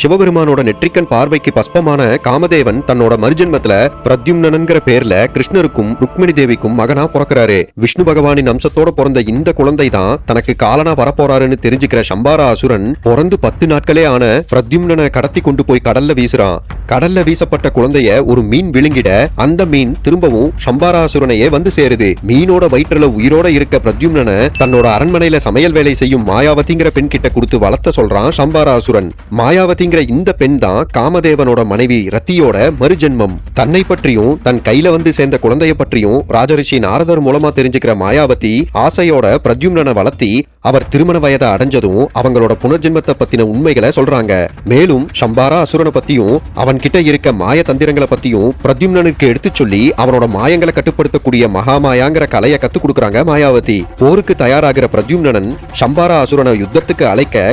சிவபெருமானோட நெற்றிக்கண் பார்வைக்கு பஸ்பமான காமதேவன் தன்னோட மறுஜென்மத்துல பிரத்யும்னன்ங்கிற பேர்ல கிருஷ்ணருக்கும் ருக்மிணி தேவிக்கும் மகனா பிறக்கிறாரு. விஷ்ணு பகவானின் அம்சத்தோட பிறந்த இந்த குழந்தை தான் தனக்கு காலனா வரப்போறாருன்னு தெரிஞ்சுக்கிற சம்பார அசுரன் பிறந்து 10 நாட்களே ஆன பிரத்யும்னனை கடத்தி கொண்டு போய் கடல்ல வீசுறான். கடல்ல வீசப்பட்ட குழந்தைய ஒரு மீன் விழுங்கிட அந்த மீன் திரும்பவும் சம்பாராசுரனையே வந்து சேருது. மீனோட வயிற்றுல உயிரோட இருக்க பிரத்யும்னனை தன்னோட அரண்மனையில சமையல் வேலை செய்யும் மாயாவதிங்கிற பெண் கிட்ட கொடுத்து வளர்த்த சொல்றான் சம்பாராசுரன். மாயாவதிங்கிற இந்த பெண் தான் காமதேவனோட மனைவி ரத்தியோட மறுஜென்மம். தன்னை பற்றியும் தன் கையில வந்து சேர்ந்த குழந்தைய பற்றியும் ராஜரிஷி நாரதர் மூலமா தெரிஞ்சுக்கிற மாயாவதி ஆசையோட பிரத்யும்னனை வளர்த்தி அவர் திருமண வயதை அடைஞ்சதும் அவங்களோட புனர்ஜென்மத்தை பத்தின உண்மைகளை சொல்றாங்க. மேலும் சம்பாரா அசுரனை பத்தியும் அவன் கிட்ட இருக்க மாய தந்திரங்களை பத்தியும் பிரத்யும்னனுக்கு எடுத்து சொல்லி அவனோட மாயங்களை கட்டுப்படுத்தக்கூடிய மகாமாயாங்கிற கலையை கத்துக் கொடுக்கறாங்க மாயாவதி. போருக்கு தயாராகிற பிரத்யும்னன் சம்பாரா அசுரனை யுத்தத்துக்கு அழைக்க